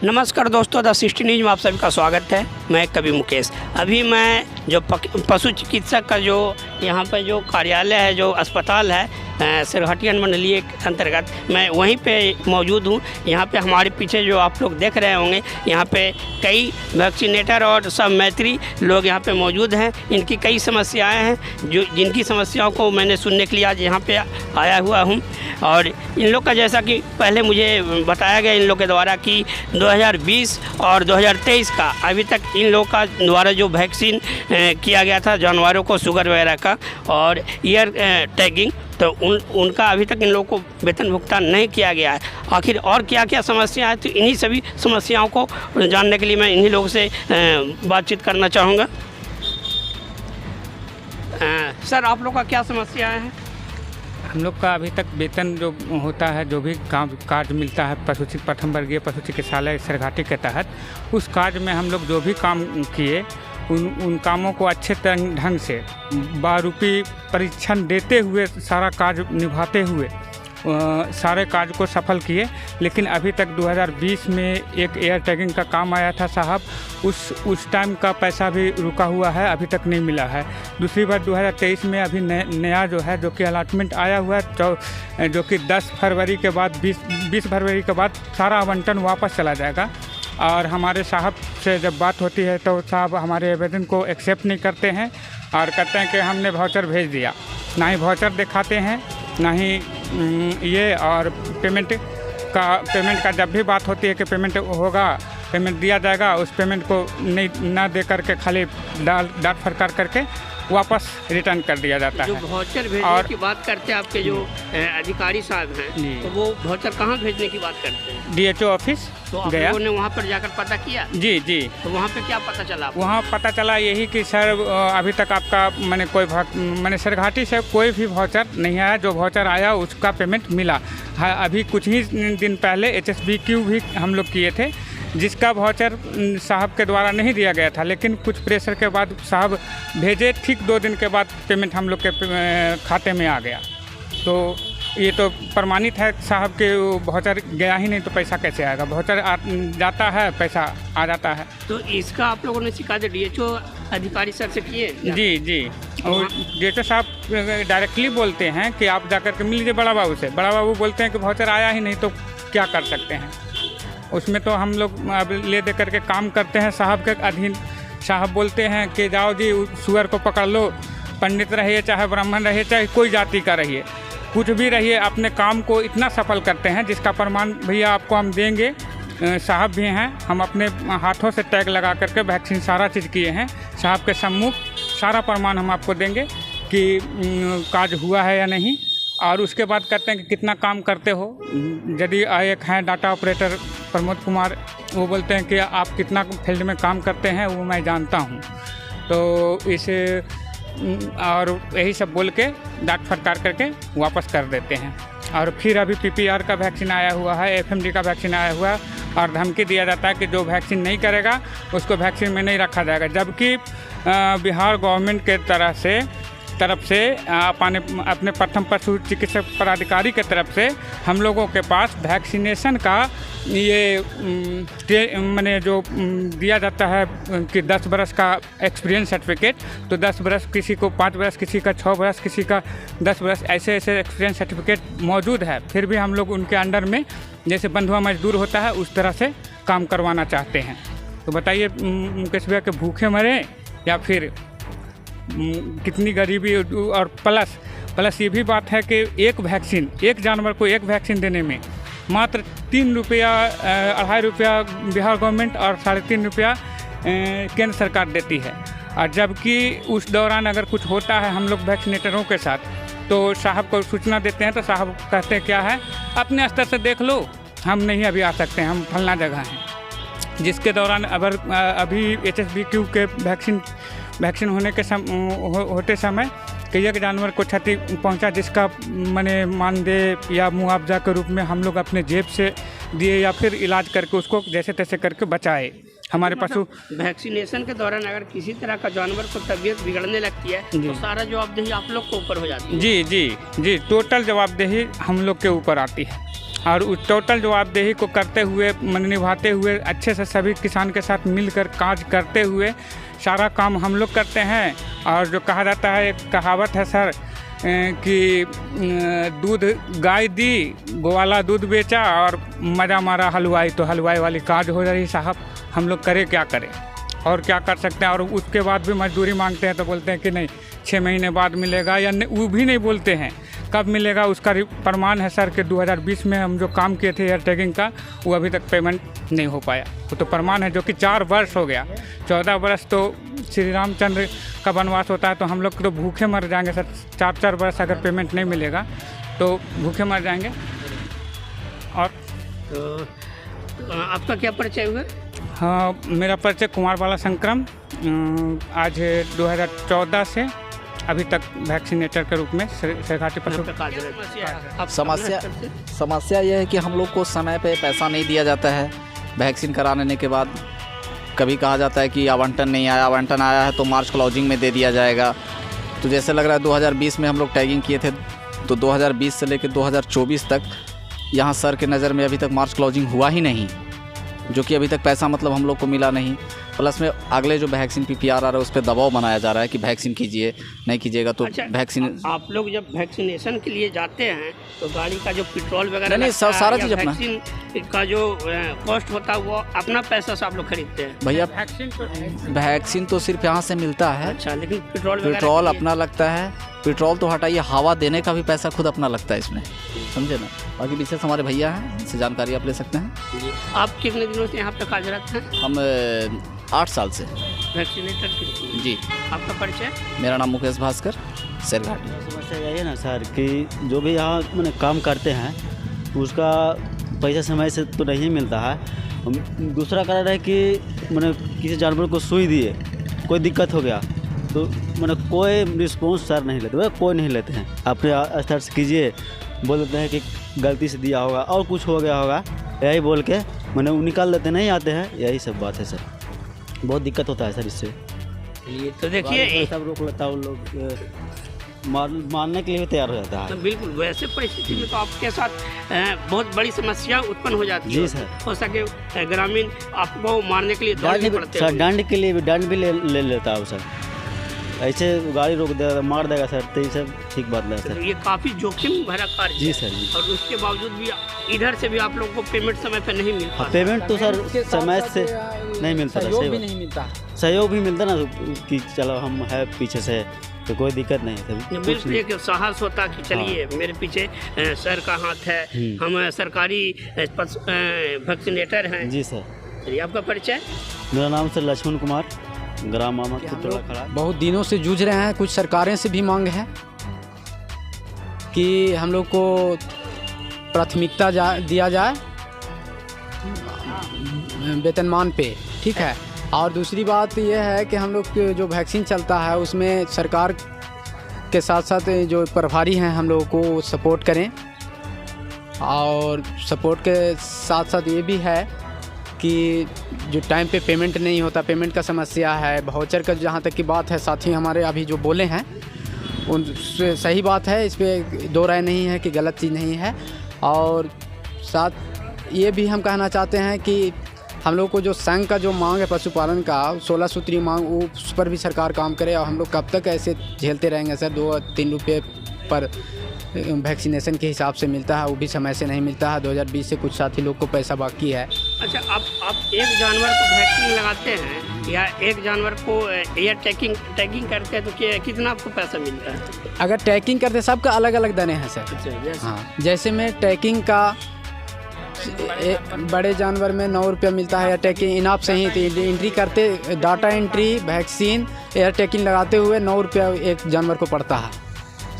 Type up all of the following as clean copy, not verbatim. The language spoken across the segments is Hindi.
नमस्कार दोस्तों, द 60 न्यूज में आप सभी का स्वागत है। मैं कवि मुकेश। अभी मैं जो पशु चिकित्सक का जो यहाँ पर जो कार्यालय है, जो अस्पताल है सिरहटी मंडलीय के अंतर्गत, मैं वहीं पे मौजूद हूँ। यहाँ पे हमारे पीछे जो आप लोग देख रहे होंगे, यहाँ पे कई वैक्सीनेटर और सब मैत्री लोग यहाँ पे मौजूद हैं। इनकी कई समस्याएं हैं जिनकी समस्याओं को मैंने सुनने के लिए आज यहाँ पे आया हुआ हूँ। और इन लोग का, जैसा कि पहले मुझे बताया गया इन लोग के द्वारा कि 2020 और 2023 का अभी तक इन लोग का द्वारा जो वैक्सीन किया गया था जानवरों को, शुगर वगैरह का और ईयर टैगिंग, तो उनका अभी तक इन लोगों को वेतन भुगतान नहीं किया गया है। आखिर और क्या क्या समस्या है, तो इन्हीं सभी समस्याओं को जानने के लिए मैं इन्हीं लोगों से बातचीत करना चाहूँगा। सर, आप लोग का क्या समस्या है? हम लोग का अभी तक वेतन जो होता है, जो भी काम कार्य मिलता है प्रथम वर्गीय पशु चिकित्सालय सिरघाटी के तहत, उस कार्य में हम लोग जो भी काम किए उन कामों को अच्छे ढंग से बारूपी परीक्षण देते हुए, सारा कार्य निभाते हुए सारे कार्य को सफल किए। लेकिन अभी तक 2020 में एक एयर टैगिंग का काम आया था साहब, उस टाइम का पैसा भी रुका हुआ है, अभी तक नहीं मिला है। दूसरी बार 2023 में अभी नया जो है, जो कि अलॉटमेंट आया हुआ है, जो कि 10 फरवरी के बाद 20 फरवरी के बाद सारा आवंटन वापस चला जाएगा। और हमारे साहब से जब बात होती है तो साहब हमारे आवेदन को एक्सेप्ट नहीं करते हैं और कहते हैं कि हमने वाउचर भेज दिया। ना ही वाउचर दिखाते हैं, ना ही ये, और पेमेंट का जब भी बात होती है कि पेमेंट होगा, पेमेंट दिया जाएगा, उस पेमेंट को नहीं ना दे करके खाली डांट फटकार करके वापस रिटर्न कर दिया जाता है। जो वाउचर भेजने की बात करते हैं आपके जो अधिकारी साहब हैं, तो वो वाउचर कहाँ भेजने की बात करते हैं? DHO ऑफिस तो आप लोगों ने वहाँ पर जाकर पता किया? जी। तो वहाँ पे क्या पता चला? वहाँ पता चला यही कि सर अभी तक आपका मैंने सिरघाटी से कोई भी वाउचर नहीं आया। जो वाउचर आया उसका पेमेंट मिला है। अभी कुछ ही दिन पहले HSBQ भी हम लोग किए थे, जिसका वाउचर साहब के द्वारा नहीं दिया गया था, लेकिन कुछ प्रेशर के बाद साहब भेजे। ठीक 2 दिन के बाद पेमेंट हम लोग के खाते में आ गया। तो ये तो प्रमाणित है साहब के वाउचर गया ही नहीं तो पैसा कैसे आएगा? वाउचर जाता है, पैसा आ जाता है। तो इसका आप लोगों ने शिकायत DHO अधिकारी सर से किए? जी। और DHO साहब डायरेक्टली बोलते हैं कि आप जाकर के मिल लीजिए बड़ा बाबू से। बड़ा बाबू बोलते हैं कि वाउचर आया ही नहीं तो क्या कर सकते हैं। उसमें तो हम लोग अब ले दे करके काम करते हैं साहब के अधीन। साहब बोलते हैं कि जाओ जी, सुअर को पकड़ लो, पंडित रहिए चाहे ब्राह्मण रहिए चाहे कोई जाति का रहिए, कुछ भी रहिए, अपने काम को इतना सफल करते हैं जिसका प्रमाण भैया आपको हम देंगे। साहब भी हैं, हम अपने हाथों से टैग लगा करके वैक्सीन सारा चीज़ किए हैं। साहब के सम्मुख सारा प्रमाण हम आपको देंगे कि कार्य हुआ है या नहीं। और उसके बाद कहते हैं कि कितना काम करते हो। यदि एक हैं डाटा ऑपरेटर प्रमोद कुमार, वो बोलते हैं कि आप कितना फील्ड में काम करते हैं वो मैं जानता हूँ। तो इसे और यही सब बोल के डांट फटकार करके वापस कर देते हैं। और फिर अभी PPR का वैक्सीन आया हुआ है, FMD का वैक्सीन आया हुआ है, और धमकी दिया जाता है कि जो वैक्सीन नहीं करेगा उसको वैक्सीन में नहीं रखा जाएगा। जबकि बिहार गवर्नमेंट के तरफ से अपने प्रथम पशु चिकित्सक पदाधिकारी के तरफ से हम लोगों के पास वैक्सीनेशन का ये मैंने जो दिया जाता है कि 10 बरस का एक्सपीरियंस सर्टिफिकेट, तो 10 बरस किसी को, 5 बरस किसी का, 6 बरस किसी का, 10 बरस, ऐसे एक्सपीरियंस सर्टिफिकेट मौजूद है। फिर भी हम लोग उनके अंडर में जैसे बंधुआ मजदूर होता है उस तरह से काम करवाना चाहते हैं। तो बताइए मुकेश भैया, के भूखे मरे या फिर कितनी गरीबी। और प्लस ये भी बात है कि एक जानवर को एक वैक्सीन देने में मात्र 3 रुपया, 2.5 रुपया बिहार गवर्नमेंट और 3.5 रुपया केंद्र सरकार देती है। और जबकि उस दौरान अगर कुछ होता है हम लोग वैक्सीनेटरों के साथ, तो साहब को सूचना देते हैं, तो साहब कहते हैं क्या है, अपने स्तर से देख लो, हम नहीं अभी आ सकते हैं, हम फलना जगह हैं। जिसके दौरान अभी HSBQ के वैक्सीन होने के होते समय कई एक जानवर को क्षति पहुंचा, जिसका मानदेय या मुआवजा के रूप में हम लोग अपने जेब से दिए या फिर इलाज करके उसको जैसे तैसे करके बचाए। हमारे पशु वैक्सीनेशन के दौरान अगर किसी तरह का जानवर को तबीयत बिगड़ने लगती है तो सारा जवाबदेही आप लोग के ऊपर हो जाती है? जी, टोटल जवाबदेही हम लोग के ऊपर आती है। और उस टोटल जवाबदेही को करते हुए निभाते हुए अच्छे से सभी किसान के साथ मिलकर काज करते हुए सारा काम हम लोग करते हैं। और जो कहा जाता है, एक कहावत है सर कि दूध गाय दी, गोवाला दूध बेचा और मजा मारा हलवाई, तो हलवाई वाली काज हो रही साहब। हम लोग करें क्या करें और क्या कर सकते हैं। और उसके बाद भी मजदूरी मांगते हैं तो बोलते हैं कि नहीं 6 महीने बाद मिलेगा, या वो भी नहीं बोलते हैं कब मिलेगा। उसका प्रमाण है सर कि 2020 में हम जो काम किए थे एयर टैगिंग का, वो अभी तक पेमेंट नहीं हो पाया। वो तो प्रमाण है, जो कि 4 वर्ष हो गया। 14 वर्ष तो श्री रामचंद्र का वनवास होता है, तो हम लोग तो भूखे मर जाएंगे सर। 4 वर्ष अगर पेमेंट नहीं मिलेगा तो भूखे मर जाएंगे। और तो आपका क्या परिचय हुआ? हाँ, मेरा परिचय कुमार बाला संक्रम आज 2014 से अभी तक वैक्सीनेटर के रूप में सरघाटी पशु। समस्या यह है कि हम लोग को समय पे पैसा नहीं दिया जाता है। वैक्सीन कराने के बाद कभी कहा जाता है कि आवंटन नहीं आया, आवंटन आया है तो मार्च क्लॉजिंग में दे दिया जाएगा। तो जैसे लग रहा है 2020 में हम लोग टैगिंग किए थे, तो 2020 से लेकर 2024 तक यहाँ सर के नज़र में अभी तक मार्च क्लॉजिंग हुआ ही नहीं, जो कि अभी तक पैसा मतलब हम लोग को मिला नहीं। प्लस में अगले जो वैक्सीन PPR आ रहा है उस पर दबाव बनाया जा रहा है कि वैक्सीन कीजिए, नहीं कीजिएगा तो वैक्सीन। आप लोग जब वैक्सीनेशन के लिए जाते हैं तो गाड़ी का जो पेट्रोल वगैरह नहीं, सारा चीज़ अपना, वैक्सीन का जो कॉस्ट होता है वो अपना पैसा से आप लोग खरीदते हैं? भैया वैक्सीन तो सिर्फ यहाँ से मिलता है। अच्छा, लेकिन पेट्रोल अपना लगता है। पेट्रोल तो हटाइए, हवा देने का भी पैसा खुद अपना लगता है इसमें, समझे ना। बाकी विशेष हमारे भैया हैं, इनसे जानकारी आप ले सकते हैं। जी, आप कितने दिनों से यहाँ पे कार्यरत हैं? हम 8 साल से वैक्सीनेटर के। जी। आपका परिचय? मेरा नाम मुकेश भास्कर, शेरघाटी। समस्या यही है ना सर कि जो भी यहाँ मैंने काम करते हैं उसका पैसा समय से तो नहीं मिलता है। दूसरा कारण है कि मैंने किसी जानवर को सुई दिए, कोई दिक्कत हो गया तो मैंने कोई रिस्पॉन्स सर नहीं लेते, कोई नहीं लेते हैं। अपने स्तर से कीजिए, बोल देते हैं कि गलती से दिया होगा और कुछ हो गया होगा, यही बोल के मैंने निकाल देते, नहीं आते हैं। यही सब बात है सर, बहुत दिक्कत होता है सर इससे। ये तो देखिए सब रोक लेता है, उन लोग मारने के लिए भी तैयार हो जाता है। तो बिल्कुल वैसे परिस्थिति में तो आपके साथ बहुत बड़ी समस्या उत्पन्न हो जाती है। जी सर। हो सके ग्रामीण आपको मारने के लिए दौड़ने पड़ते हैं। दंड के लिए भी दंड भी ले लेता है सर। ऐसे गाड़ी रोक देगा, मार देगा सर, तो ये सब ठीक बात नहीं सर। ये काफ़ी जोखिम भरा कार्य है। जी सर जी। और उसके बावजूद भी इधर से भी आप लोगों को पेमेंट समय पर नहीं मिल पाता। पेमेंट तो सर समय से नहीं मिलता, सहयोग भी नहीं मिलता। सहयोग भी मिलता ना कि चलो हम है पीछे से, तो कोई दिक्कत नहीं है। बिल्कुल एक साहस होता कि चलिए मेरे पीछे सर का हाथ है, हम सरकारी वैक्सीनेटर हैं। जी सर। चलिए, आपका परिचय? मेरा नाम सर लक्ष्मण कुमार, ग्राम मोहम्मदपुर खड़ा। बहुत दिनों से जूझ रहे हैं। कुछ सरकारें से भी मांग है कि हम लोग को प्राथमिकता दिया जाए वेतनमान पे, ठीक है। और दूसरी बात यह है कि हम लोग जो वैक्सीन चलता है उसमें सरकार के साथ साथ जो प्रभारी हैं हम लोगों को सपोर्ट करें। और सपोर्ट के साथ साथ ये भी है कि जो टाइम पे पेमेंट नहीं होता, पेमेंट का समस्या है। वाउचर का जहाँ तक की बात है, साथी हमारे अभी जो बोले हैं उनसे सही बात है, इस पर दो राय नहीं है कि गलत चीज़ नहीं है। और साथ ये भी हम कहना चाहते हैं कि हम लोग को जो संघ का जो मांग है पशुपालन का 16 सूत्री मांग, उस पर भी सरकार काम करे। और हम लोग कब तक ऐसे झेलते रहेंगे सर? 2-3 रुपये पर वैक्सीनेशन के हिसाब से मिलता है, वो भी समय से नहीं मिलता है। 2020 से कुछ साथी लोग को पैसा बाकी है। अच्छा, आप एक जानवर को वैक्सीन लगाते हैं या एक जानवर को एयर टैगिंग करते हैं तो कितना आपको पैसा मिलता है? अगर टैगिंग करते सबका अलग अलग दरें हैं सर। हाँ, जैसे में टैगिंग का बड़े जानवर में 9 रुपया मिलता है। एयर टैगिंग इनाप से ही एंट्री करते, data entry, vaccine, air tagging लगाते हुए 9 रुपया एक जानवर को पड़ता है,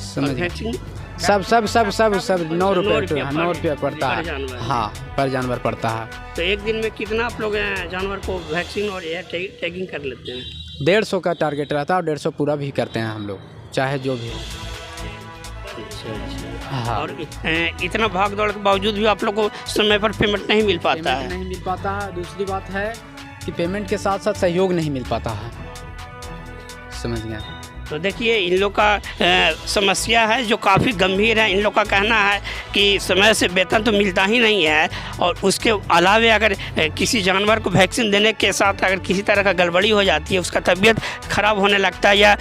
समझिए। सब 9 रुपया पड़ता है। हाँ, पर जानवर पड़ता है। तो एक दिन में कितना आप लोग जानवर को वैक्सीन और एयर टैगिंग कर लेते हैं? 150 का टारगेट रहता है और 150 पूरा भी करते हैं हम लोग, चाहे जो भी। हाँ। और इतना भाग दौड़ के बावजूद भी आप लोग को समय पर पेमेंट नहीं मिल पाता है? नहीं मिल पाता है। दूसरी बात है कि पेमेंट के साथ साथ सहयोग नहीं मिल पाता है, समझ गया। तो देखिए इन लोग का समस्या है जो काफ़ी गंभीर है। इन लोग का कहना है कि समय से वेतन तो मिलता ही नहीं है, और उसके अलावे अगर किसी जानवर को वैक्सीन देने के साथ अगर किसी तरह का गड़बड़ी हो जाती है, उसका तबीयत ख़राब होने लगता है या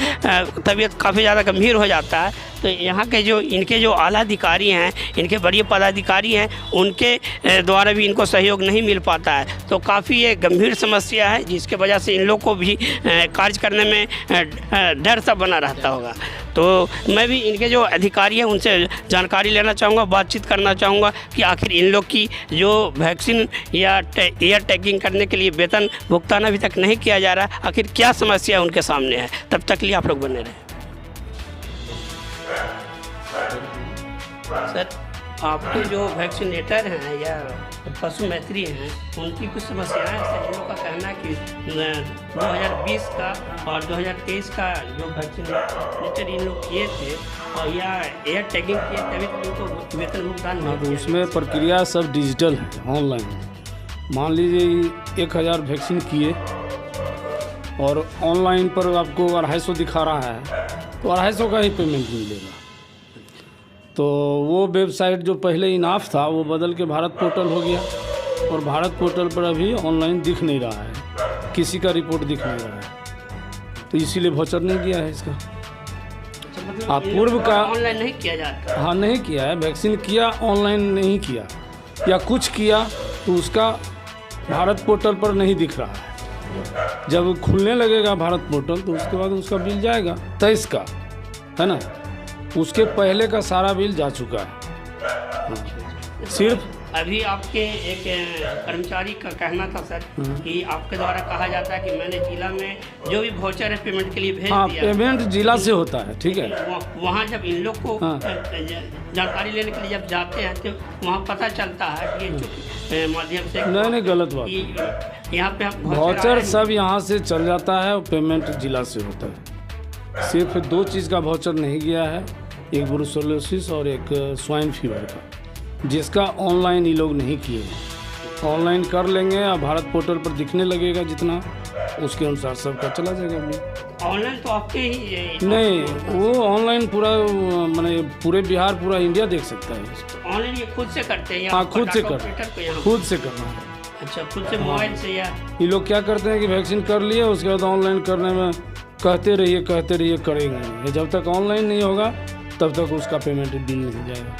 तबीयत काफ़ी ज़्यादा गंभीर हो जाता है, तो यहाँ के जो इनके जो आला अधिकारी हैं, इनके बड़े पदाधिकारी हैं, उनके द्वारा भी इनको सहयोग नहीं मिल पाता है। तो काफ़ी ये गंभीर समस्या है, जिसके वजह से इन लोग को भी कार्य करने में डर सा बना रहता होगा। तो मैं भी इनके जो अधिकारी हैं उनसे जानकारी लेना चाहूँगा, बातचीत करना चाहूँगा कि आखिर इन लोग की जो वैक्सीन या एयर टैगिंग करने के लिए वेतन भुगतान अभी तक नहीं किया जा रहा, आखिर क्या समस्या उनके सामने है। तब तक लिए आप लोग बने रहें। सर, आपके जो वैक्सीनेटर हैं या पशु मैत्री हैं, उनकी कुछ समस्याएं हैं। सर, इन लोग का कहना है कि 2020 का और 2023 का जो वैक्सीनेटर इन लोग किए थे और या एयर टैगिंग किए, तभी तो इनको वेतन भुगतान नहीं तो किया। उसमें प्रक्रिया सब डिजिटल है, ऑनलाइन। मान लीजिए 1000 वैक्सीन किए और ऑनलाइन पर आपको 250 दिखा रहा है, तो 250 का ही पेमेंट मिलेगा। तो वो वेबसाइट जो पहले इनाफ था वो बदल के भारत पोर्टल हो गया, और भारत पोर्टल पर अभी ऑनलाइन दिख नहीं रहा है, किसी का रिपोर्ट दिख नहीं रहा है, तो इसीलिए वाउचर नहीं दिया है इसका। मतलब आप इन पूर्व लोग का ऑनलाइन नहीं किया जाता। हाँ, नहीं किया है, वैक्सीन किया, ऑनलाइन नहीं किया, या कुछ किया तो उसका भारत पोर्टल पर नहीं दिख रहा है। जब खुलने लगेगा भारत पोर्टल तो उसके बाद उसका बिल जाएगा 23 का, है ना। उसके पहले का सारा बिल जा चुका है। हाँ। सिर्फ अभी आपके एक कर्मचारी का कहना था सर कि आपके द्वारा कहा जाता है कि मैंने जिला में जो भी वाउचर है पेमेंट के लिए भेज हाँ, दिया। पेमेंट जिला से होता है, ठीक है। वहाँ जब इन लोग को हाँ। जानकारी लेने के लिए जब जाते हैं तो वहाँ पता चलता है कि ये माध्यम से नहीं, गलत बात। कि यहाँ पे वाउचर सब यहाँ से चल जाता है और पेमेंट जिला से होता है। सिर्फ 2 चीज़ का वाउचर नहीं गया है, एक ब्रुसेलोसिस और एक स्वाइन फीवर का, जिसका ऑनलाइन ये लोग नहीं किए। ऑनलाइन कर लेंगे और भारत पोर्टल पर दिखने लगेगा जितना, उसके अनुसार सबका चला जाएगा बिल। ऑनलाइन तो आपके ही नहीं, वो ऑनलाइन पूरा माने पूरे बिहार, पूरा इंडिया देख सकता है। ऑनलाइन ये खुद से करते हैं या हाँ, खुद से डाटा कर, ऑपरेटर को यहाँ? खुद से करना है। अच्छा, खुद से मोबाइल से या ये लोग क्या करते हैं कि वैक्सीन कर लिए, उसके बाद ऑनलाइन करने में कहते रहिए करेंगे। जब तक ऑनलाइन नहीं होगा तब तक उसका पेमेंट बिल नहीं जाएगा।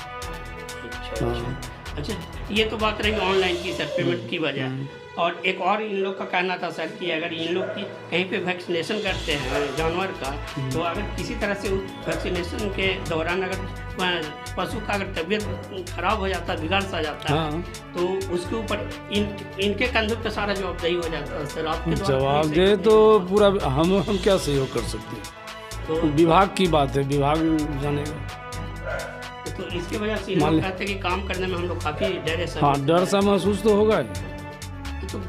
अच्छा, ये तो बात रही ऑनलाइन की सर, पेमेंट की वजह। और एक और इन लोग का कहना था सर कि अगर इन लोग की कहीं पे वैक्सीनेशन करते हैं जानवर का, तो अगर किसी तरह से वैक्सीनेशन के दौरान अगर पशु का अगर तबीयत खराब हो जाता है, बिगड़ सा जाता है, तो उसके ऊपर इनके कंधों पे सारा जवाबदेही हो जाता है सर। आपके जवाब दे तो पूरा हम क्या सहयोग कर सकते हैं, तो विभाग की बात है, विभाग जानेगा। तो इसकी वजह से लोग कहते हैं कि काम करने में हम लोग काफ़ी डरे सर। हाँ, डर सा महसूस तो होगा ही,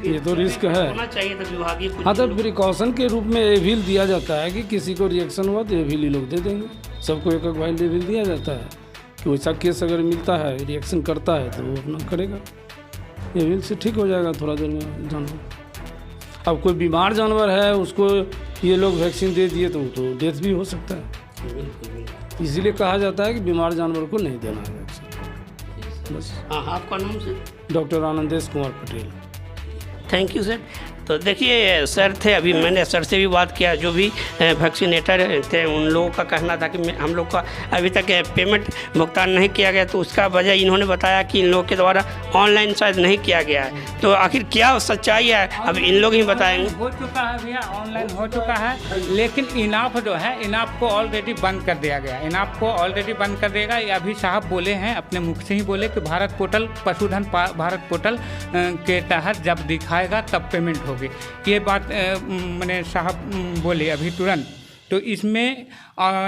ये तो रिस्क है। होना चाहिए तो विभागीय हाँ, तो प्रिकॉशन के रूप में एविल दिया जाता है कि किसी को रिएक्शन हुआ तो एविल ही लोग दे देंगे, सबको एक वाइल एविल दिया जाता है कि वैसा केस अगर मिलता है, रिएक्शन करता है तो वो अपना करेगा, एविल से ठीक हो जाएगा थोड़ा देर में जानवर। अब कोई बीमार जानवर है उसको ये लोग वैक्सीन दे दिए तो डेथ भी हो सकता है, इसीलिए कहा जाता है कि बीमार जानवर को नहीं देना है वैक्सीन। बस। हाँ, आपका नाम sir? Doctor Anandesh Kumar Patel. Thank you sir. तो देखिए सर थे, अभी मैंने सर से भी बात किया, जो भी वैक्सीनेटर थे उन लोगों का कहना था कि हम लोग का अभी तक पेमेंट भुगतान नहीं किया गया, तो उसका वजह इन्होंने बताया कि इन लोगों के द्वारा ऑनलाइन शायद नहीं किया गया है। तो आखिर क्या सच्चाई है अब इन लोग ही बताएंगे। हो चुका है भैया, ऑनलाइन हो चुका है, लेकिन इनाफ जो है, इनाफ को ऑलरेडी बंद कर दिया गया। इनाफ को ऑलरेडी बंद कर देगा, ये अभी साहब बोले हैं, अपने मुख से ही बोले कि भारत पोर्टल, पशुधन भारत पोर्टल के तहत जब दिखाएगा तब पेमेंट होगी। ये बात मैंने साहब बोले अभी तुरंत। तो इसमें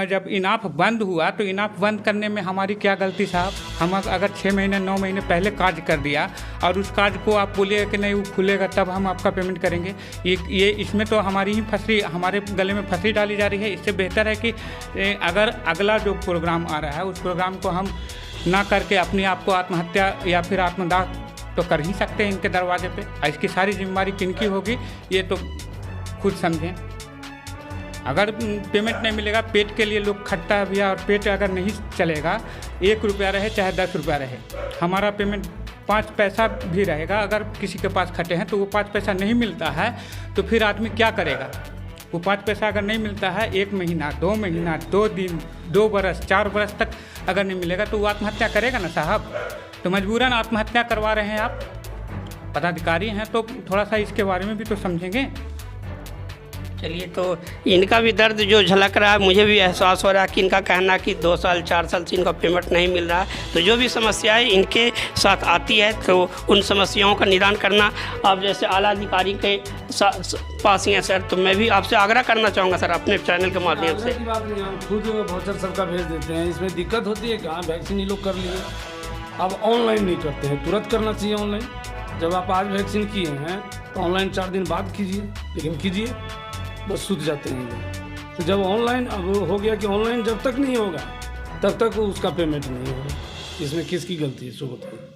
जब इनाफ बंद हुआ तो इनाफ बंद करने में हमारी क्या गलती साहब? हम अगर 6 महीने 9 महीने पहले कार्य कर दिया और उस कार्य को आप बोलिए कि नहीं वो खुलेगा तब हम आपका पेमेंट करेंगे, ये इसमें तो हमारी ही फंसी, हमारे गले में फंसी डाली जा रही है। इससे बेहतर है कि अगर अगला जो प्रोग्राम आ रहा है उस प्रोग्राम को हम ना करके अपने आप को आत्महत्या या फिर आत्मदाह तो कर ही सकते हैं इनके दरवाजे पे। इसकी सारी जिम्मेदारी किनकी होगी ये तो खुद समझें। अगर पेमेंट नहीं मिलेगा, पेट के लिए लोग खटता है भैया, और पेट अगर नहीं चलेगा, 1 रुपया रहे चाहे 10 रुपया रहे, हमारा पेमेंट 5 पैसा भी रहेगा, अगर किसी के पास खटे हैं तो वो 5 पैसा नहीं मिलता है तो फिर आदमी क्या करेगा? वो 5 पैसा अगर नहीं मिलता है, 1 महीना, 2 महीना, 2 दिन, 2 बरस, 4 बरस तक अगर नहीं मिलेगा तो वो आत्महत्या करेगा ना साहब। तो मजबूरन आत्महत्या करवा रहे हैं आप। पदाधिकारी हैं तो थोड़ा सा इसके बारे में भी तो समझेंगे। चलिए, तो इनका भी दर्द जो झलक रहा है, मुझे भी एहसास हो रहा है कि इनका कहना कि 2 साल 4 साल से इनका पेमेंट नहीं मिल रहा है। तो जो भी समस्याएं इनके साथ आती है तो उन समस्याओं का निदान करना आप जैसे आला अधिकारी के पास ही हैं सर, तो मैं भी आपसे आग्रह करना चाहूँगा सर अपने चैनल के माध्यम से। की बात नहीं, हम खुद वाउचर सबका भेज देते हैं। इसमें दिक्कत होती है कि हाँ वैक्सीन ये लोग कर लिए, अब ऑनलाइन नहीं करते हैं, तुरंत करना चाहिए ऑनलाइन। जब आप आज वैक्सीन किए हैं तो ऑनलाइन 4 दिन बाद कीजिए, लेकिन कीजिए, बस सूझ जाते हैं लोग। तो जब ऑनलाइन अब हो गया कि ऑनलाइन जब तक नहीं होगा तब तक उसका पेमेंट नहीं होगा। इसमें किसकी गलती है, सो बताइए।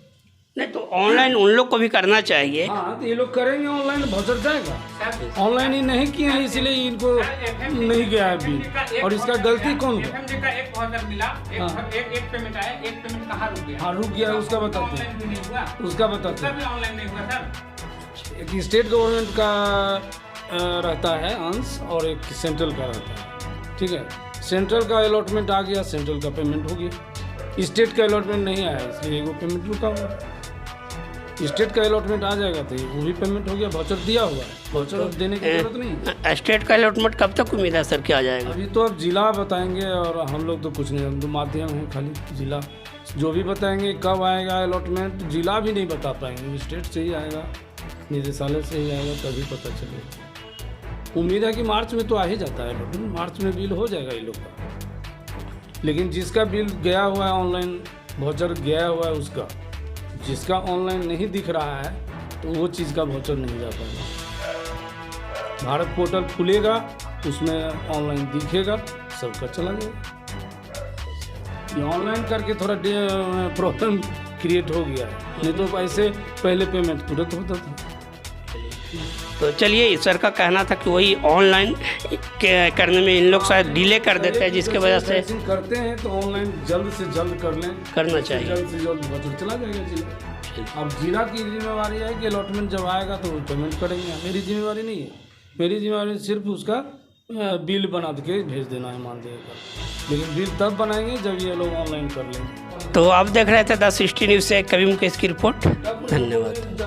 नहीं, तो ऑनलाइन उन लोग को भी करना चाहिए। हाँ, तो ये लोग करेंगे, ऑनलाइन वाउचर जाएगा। ऑनलाइन ही नहीं किए हैं इसीलिए इनको नहीं गया है बिल। और इसका गलती कौन है? FMJ का एक वाउचर मिला, एक पेमेंट आया, एक पेमेंट कहाँ रुक गया? हाँ, रुक गया है, उसका बताते हैं, उसका बताते हैं। ऑनलाइन नहीं हुआ सर। एक स्टेट गवर्नमेंट का रहता है अंश और एक सेंट्रल का रहता है, ठीक है। सेंट्रल का अलॉटमेंट आ गया, सेंट्रल का पेमेंट हो गया। स्टेट का अलॉटमेंट नहीं आया इसलिए वो पेमेंट रुका हुआ। स्टेट का अलॉटमेंट आ जाएगा तो वो भी पेमेंट हो गया। वाउचर दिया हुआ है, वाउचर देने की जरूरत नहीं। स्टेट का अलॉटमेंट कब तक उम्मीद है सर क्या आ जाएगा? अभी तो अब जिला बताएंगे और हम लोग तो कुछ नहीं, हम तो माध्यम हैं खाली। जिला जो भी बताएंगे कब आएगा अलॉटमेंट, जिला भी नहीं बता पाएंगे। स्टेट से ही आएगा, निदेशालय से ही आएगा, तभी पता चलेगा। उम्मीद है कि मार्च में तो आ ही जाता है, लेकिन मार्च में बिल हो जाएगा ये लोग का। लेकिन जिसका बिल गया हुआ है ऑनलाइन, वाउचर गया हुआ है उसका, जिसका ऑनलाइन नहीं दिख रहा है तो वो चीज़ का वाउचर नहीं जा पाएगा। भारत पोर्टल खुलेगा, उसमें ऑनलाइन दिखेगा, सबका चला जाएगा। ये ऑनलाइन करके थोड़ा प्रॉब्लम क्रिएट हो गया है, नहीं तो ऐसे पहले पेमेंट तुरंत होता था। तो चलिए, सर का कहना था कि वही ऑनलाइन करने में इन लोग शायद डिले कर देते हैं, जिसके वजह से करते हैं तो ऑनलाइन जल्द से जल्द कर लें, करना चाहिए। जल्द से जल्द वाउचर चला जाएगा जिला। अब जिला की जिम्मेवारी है कि अलॉटमेंट जब आएगा तो पेमेंट करेंगे। मेरी जिम्मेवारी नहीं है, मेरी जिम्मेवारी सिर्फ उसका बिल बना के भेज देना है मानदेय का। लेकिन बिल तब बनाएंगे जब ये लोग ऑनलाइन कर लेंगे। तो आप देख रहे थे द 60 न्यूज़ से कवि मुकेश की रिपोर्ट। धन्यवाद।